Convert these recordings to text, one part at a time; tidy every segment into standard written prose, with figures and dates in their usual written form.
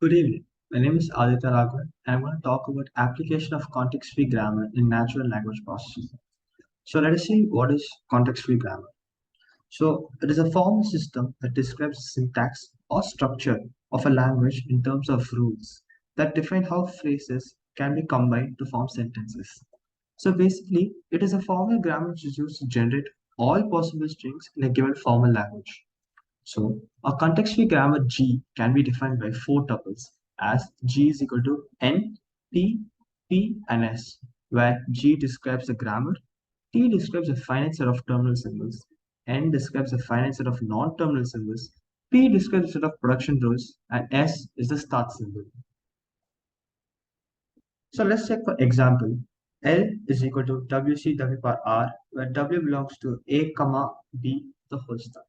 Good evening. My name is Aditya Raghavan, and I'm going to talk about application of context-free grammar in natural language processing. So let us see what is context-free grammar. So it is a formal system that describes the syntax or structure of a language in terms of rules that define how phrases can be combined to form sentences. So basically, it is a formal grammar which is used to generate all possible strings in a given formal language. So a context-free grammar G can be defined by four tuples as G is equal to N, T, P, and S, where G describes the grammar, T describes a finite set of terminal symbols, N describes a finite set of non-terminal symbols, P describes a set of production rules, and S is the start symbol. So let's check for example. L is equal to WC power R, where W belongs to A, comma B, the whole start.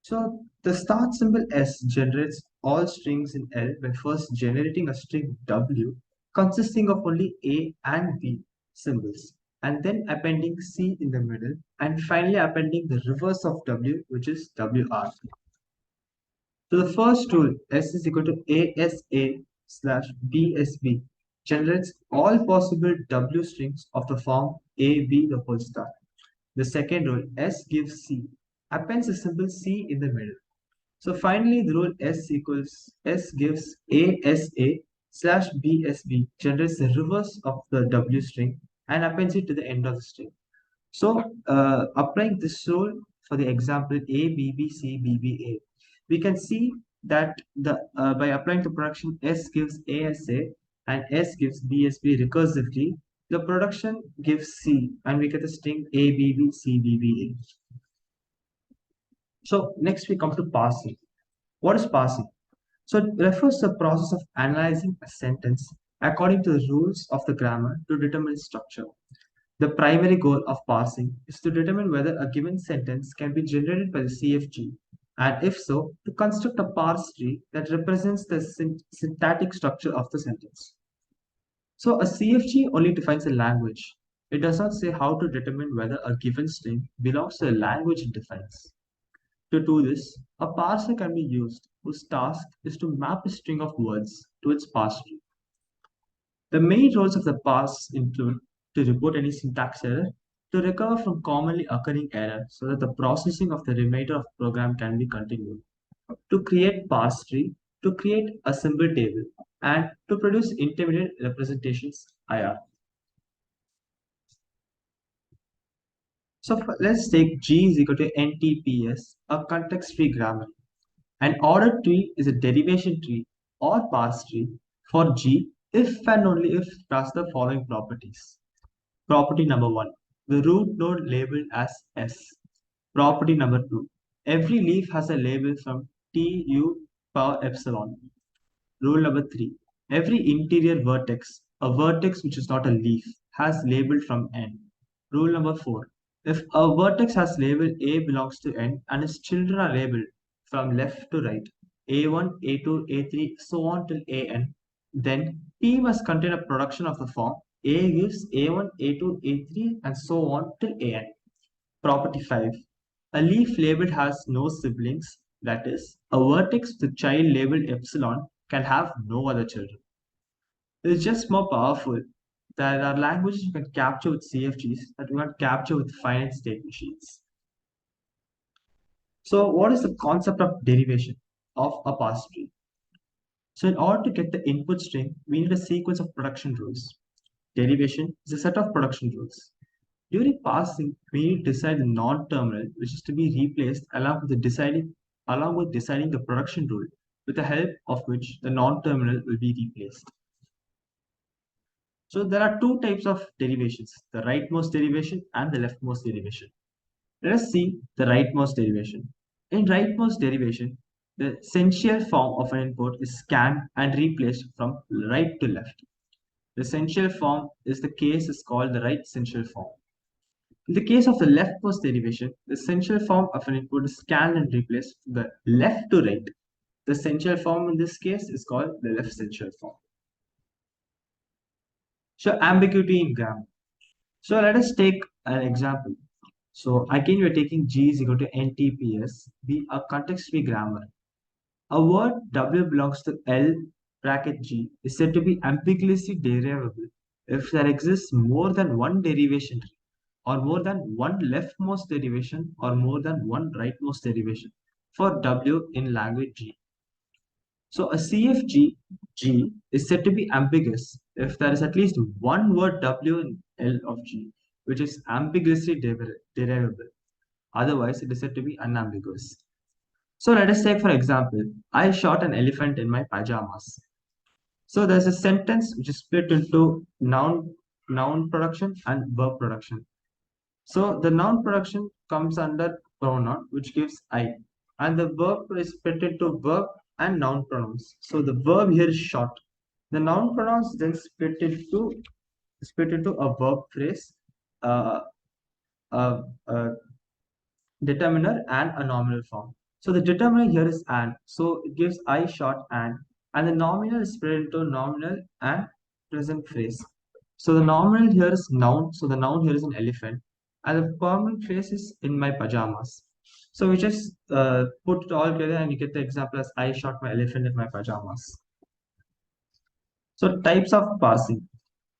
So the start symbol S generates all strings in L by first generating a string W consisting of only A and B symbols, and then appending C in the middle, and finally appending the reverse of W, which is WR. So the first rule, S is equal to ASA slash BSB, generates all possible W strings of the form AB the whole star. The second rule, S gives C, appends the symbol C in the middle. So finally, the rule S gives ASA slash BSB generates the reverse of the W string and appends it to the end of the string. So applying this rule for the example ABBCBBA, we can see that the by applying the production S gives ASA and S gives BSB recursively, the production gives C and we get the string ABBCBBA. So next we come to parsing. What is parsing? So it refers to the process of analyzing a sentence according to the rules of the grammar to determine its structure. The primary goal of parsing is to determine whether a given sentence can be generated by the CFG, and if so, to construct a parse tree that represents the syntactic structure of the sentence. So a CFG only defines a language. It does not say how to determine whether a given string belongs to the language it defines. To do this, a parser can be used whose task is to map a string of words to its parse tree. The main roles of the parse include to report any syntax error, to recover from commonly occurring error so that the processing of the remainder of the program can be continued, to create parse tree, to create a symbol table, and to produce intermediate representations IR. So let's take G is equal to NTPS, a context-free grammar. An ordered tree is a derivation tree or parse tree for G if and only if it has the following properties. Property number 1, the root node labeled as S. Property number 2, every leaf has a label from TU power epsilon. Rule number 3, every interior vertex, a vertex which is not a leaf, has label from N. Rule number 4, if a vertex has label A belongs to N and its children are labeled from left to right, A1, A2, A3, so on till AN, then P must contain a production of the form A gives A1, A2, A3, and so on till AN. Property 5. A leaf labeled has no siblings, that is, a vertex with a child labeled epsilon can have no other children. It is just more powerful. There are languages you can capture with CFGs that you can't capture with finite state machines. So what is the concept of derivation of a parse tree? So in order to get the input string, we need a sequence of production rules. Derivation is a set of production rules. During parsing, we need to decide the non-terminal, which is to be replaced along with deciding the production rule, with the help of which the non-terminal will be replaced. So there are two types of derivations, the rightmost derivation and the leftmost derivation. Let us see the rightmost derivation. In rightmost derivation, the essential form of an input is scanned and replaced from right to left. The essential form is called the right essential form. In the case of the leftmost derivation, the essential form of an input is scanned and replaced from the left to right. The essential form in this case is called the left essential form. So ambiguity in grammar. So let us take an example. So again, we're taking G is equal to NTPS, be a context-free grammar. A word W belongs to L bracket G is said to be ambiguously derivable if there exists more than one derivation tree, or more than one leftmost derivation, or more than one rightmost derivation for W in language G. So a CFG G is said to be ambiguous if there is at least one word W in L of G, which is ambiguously derivable. Otherwise, it is said to be unambiguous. So let us take, for example, I shot an elephant in my pajamas. So there's a sentence which is split into noun production and verb production. So the noun production comes under pronoun, which gives I, and the verb is split into verb and noun pronouns. So the verb here is shot. The noun pronouns then split into a verb phrase, uh, a determiner, and a nominal form. So the determiner here is an, so it gives I shot an, and the nominal is split into nominal and present phrase. So the nominal here is noun, so the noun here is an elephant, and the permanent phrase is in my pajamas. So we just put it all together and you get the example as I shot my elephant in my pajamas. So types of parsing.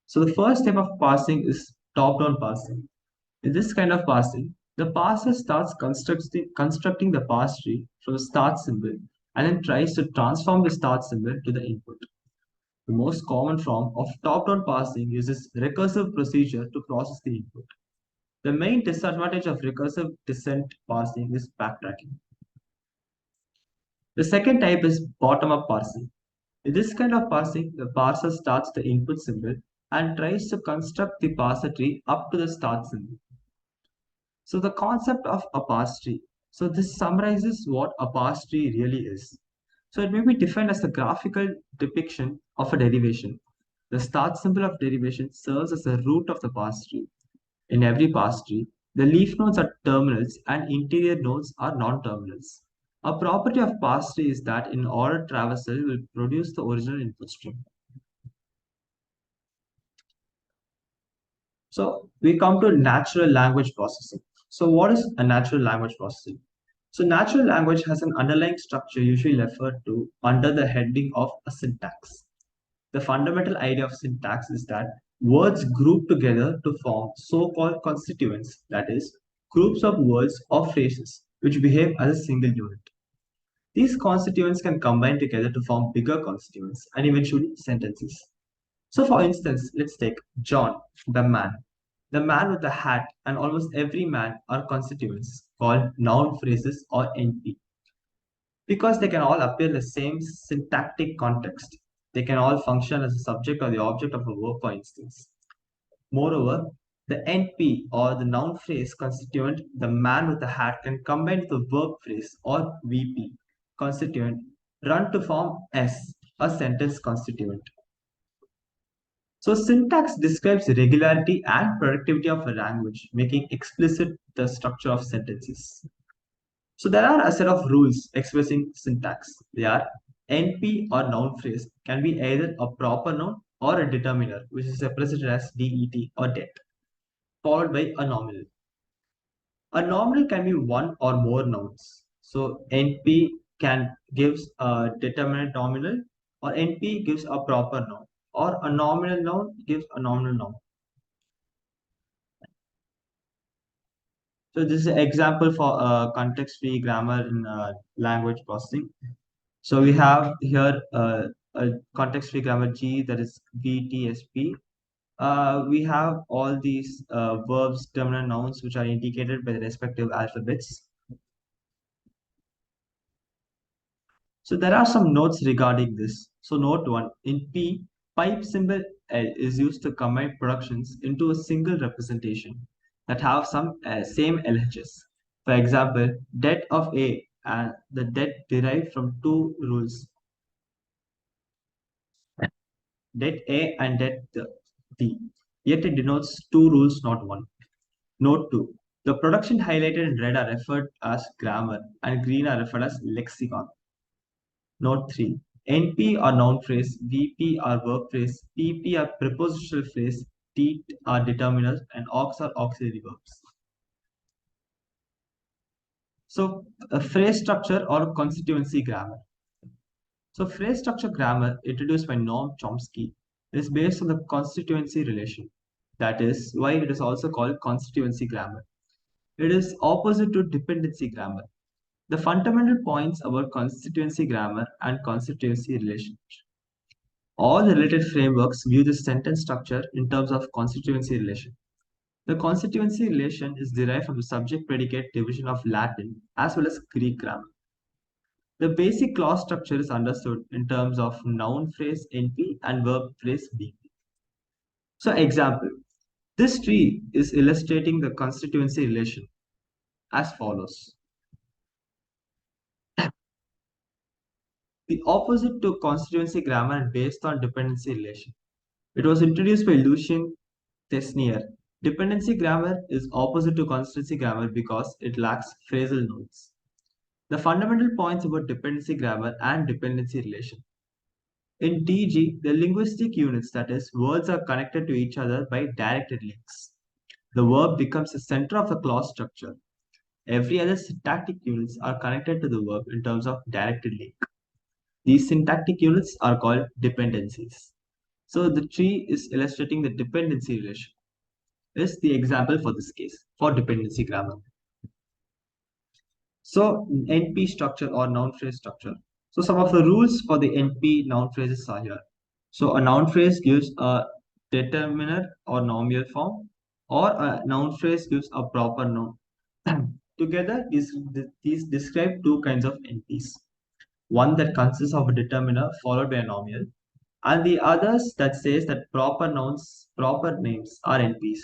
So the first type of parsing is top-down parsing. In this kind of parsing, the parser starts constructing the parse tree from the start symbol and then tries to transform the start symbol to the input. The most common form of top-down parsing uses recursive procedure to process the input. The main disadvantage of recursive descent parsing is backtracking. The second type is bottom-up parsing. In this kind of parsing, the parser starts the input symbol and tries to construct the parser tree up to the start symbol. So the concept of a parse tree. So this summarizes what a parse tree really is. So it may be defined as the graphical depiction of a derivation. The start symbol of derivation serves as the root of the parse tree. In every parse tree, the leaf nodes are terminals and interior nodes are non-terminals. A property of parse tree is that in ordered traversal will produce the original input stream. So we come to natural language processing. So what is a natural language processing? So natural language has an underlying structure usually referred to under the heading of a syntax. The fundamental idea of syntax is that words group together to form so-called constituents, that is, groups of words or phrases which behave as a single unit. These constituents can combine together to form bigger constituents and eventually sentences. So for instance, let's take John, the man. The man with the hat and almost every man are constituents called noun phrases or NP. Because they can all appear in the same syntactic context, they can all function as a subject or the object of a verb, for instance. Moreover, the NP or the noun phrase constituent, the man with the hat, can combine with the verb phrase or VP constituent run to form S, a sentence constituent. So syntax describes the regularity and productivity of a language, making explicit the structure of sentences. So there are a set of rules expressing syntax. They are NP or noun phrase can be either a proper noun or a determiner, which is represented as DET or det, followed by a nominal. A nominal can be one or more nouns. So NP can gives a determinate nominal, or NP gives a proper noun, or a nominal noun gives a nominal noun. So this is an example for context-free grammar in language processing. So we have here a context-free grammar G, that is VTSP. We have all these verbs, terminal nouns, which are indicated by the respective alphabets. So there are some notes regarding this. So note 1, in P, pipe symbol L is used to combine productions into a single representation that have some same LHS. For example, det of A and the det derived from two rules, det A and det D. Yet it denotes two rules, not one. Note 2. The production highlighted in red are referred as grammar and green are referred as lexicon. Note 3. NP are noun phrase, VP are verb phrase, PP are prepositional phrase, TET are determiners, and aux are auxiliary verbs. So, a phrase structure or constituency grammar. So phrase structure grammar introduced by Noam Chomsky is based on the constituency relation. That is why it is also called constituency grammar. It is opposite to dependency grammar. The fundamental points about constituency grammar and constituency relation. All the related frameworks view the sentence structure in terms of constituency relation. The constituency relation is derived from the subject-predicate division of Latin as well as Greek grammar. The basic clause structure is understood in terms of noun phrase NP and verb phrase BP. So example, this tree is illustrating the constituency relation as follows. The opposite to constituency grammar is based on dependency relation. It was introduced by Lucien Tesnier. Dependency grammar is opposite to constituency grammar because it lacks phrasal notes. The fundamental points about dependency grammar and dependency relation. In DG, the linguistic units, that is, words are connected to each other by directed links. The verb becomes the center of the clause structure. Every other syntactic units are connected to the verb in terms of directed link. These syntactic units are called dependencies. So the tree is illustrating the dependency relation. Is the example for this case for dependency grammar. So NP structure or noun phrase structure. So some of the rules for the NP noun phrases are here. So a noun phrase gives a determiner or nominal form, or a noun phrase gives a proper noun. Together, these describe two kinds of NPs. One that consists of a determiner followed by a nominal, and the others that says that proper nouns, proper names are NPs.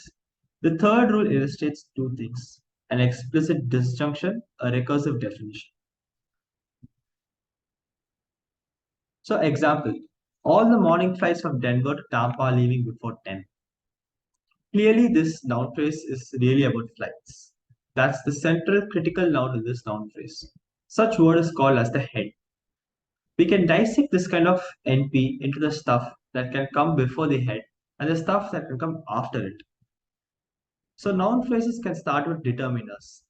The third rule illustrates two things: an explicit disjunction, a recursive definition. So example, all the morning flights from Denver to Tampa are leaving before 10. Clearly, this noun phrase is really about flights. That's the central critical noun in this noun phrase. Such word is called as the head. We can dissect this kind of NP into the stuff that can come before the head and the stuff that can come after it. So noun phrases can start with determiners.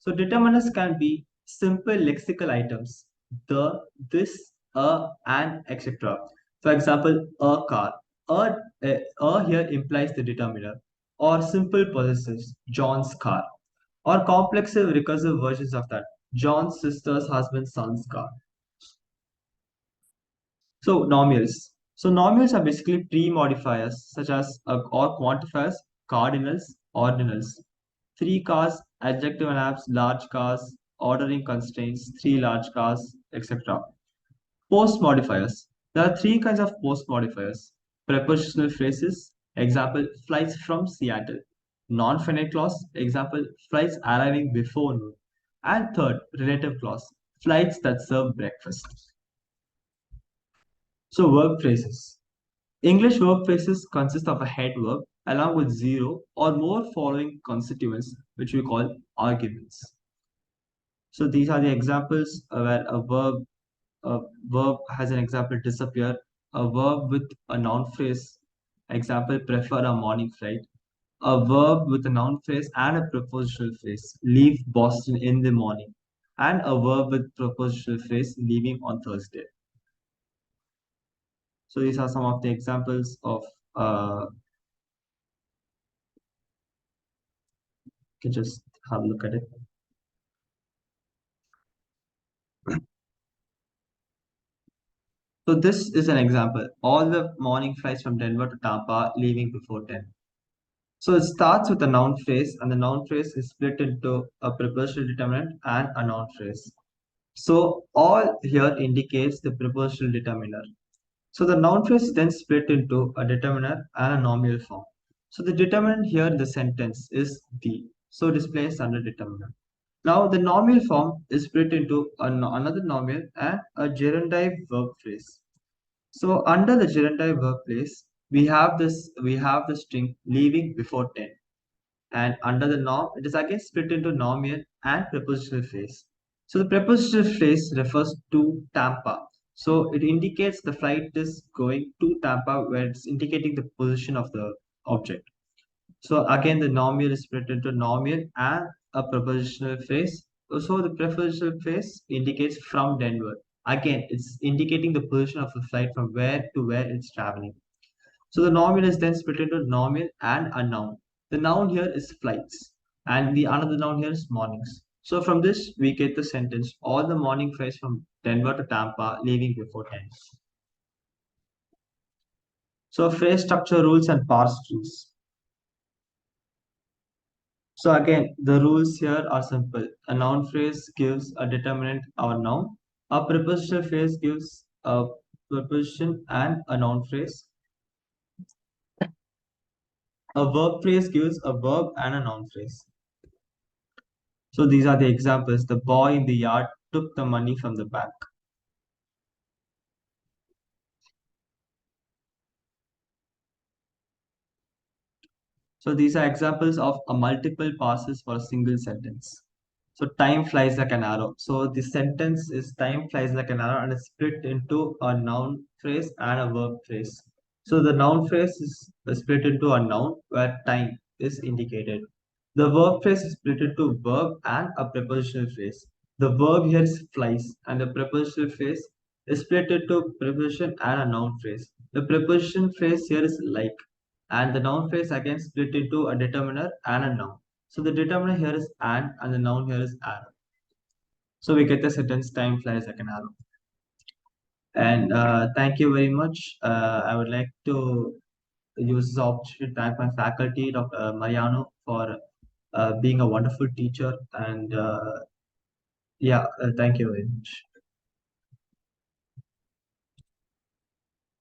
So determiners can be simple lexical items, the, this, and etc. For example, a car. A here implies the determiner, or simple possessives, John's car, or complexive recursive versions of that, John's sister's husband's son's car. So nominals. So nominals are basically pre-modifiers such as or quantifiers, cardinals, ordinals. Three cars, adjective and verbs, large cars, ordering constraints, three large cars, etc. Post modifiers. There are three kinds of post modifiers. Prepositional phrases, example, flights from Seattle. Non-finite clause, example, flights arriving before noon. And third, relative clause, flights that serve breakfast. So verb phrases. English verb phrases consist of a head verb along with zero or more following constituents, which we call arguments. So these are the examples where a verb has an example disappear, a verb with a noun phrase, example prefer a morning flight, a verb with a noun phrase and a prepositional phrase, leave Boston in the morning, and a verb with prepositional phrase, leaving on Thursday. So these are some of the examples of you can just have a look at it. So this is an example. All the morning flights from Denver to Tampa leaving before 10. So it starts with a noun phrase, and the noun phrase is split into a prepositional determinant and a noun phrase. So all here indicates the prepositional determiner. So the noun phrase is then split into a determiner and a nominal form. So the determinant here in the sentence is the. So displays under determiner. Now the nominal form is split into another nominal and a gerundive verb phrase. So under the gerundive verb phrase, we have the string leaving before 10. And under the norm, it is again split into nominal and prepositional phrase. So the prepositional phrase refers to Tampa. So it indicates the flight is going to Tampa where it's indicating the position of the object. So again, the nominal is split into nominal and a prepositional phrase. So the prepositional phrase indicates from Denver. Again, it's indicating the position of the flight from where to where it's traveling. So the noun is then split into noun and a noun. The noun here is flights, and the another noun here is mornings. So from this, we get the sentence: all the morning flights from Denver to Tampa leaving before 10. So phrase structure rules and parse trees. So again, the rules here are simple. A noun phrase gives a determinant or noun. A prepositional phrase gives a preposition and a noun phrase. A verb phrase gives a verb and a noun phrase. So these are the examples. The boy in the yard took the money from the bank. So these are examples of a multiple passes for a single sentence. So time flies like an arrow. So the sentence is time flies like an arrow and it's split into a noun phrase and a verb phrase. So the noun phrase is split into a noun where time is indicated. The verb phrase is split into verb and a prepositional phrase. The verb here is flies and the prepositional phrase is split into preposition and a noun phrase. The preposition phrase here is like, and the noun phrase again split into a determiner and a noun. So the determiner here is and the noun here is arrow. So we get the sentence time flies like an arrow. And thank you very much. I would like to use this opportunity to thank my faculty, Dr. Mariano, for being a wonderful teacher. And yeah, thank you very much.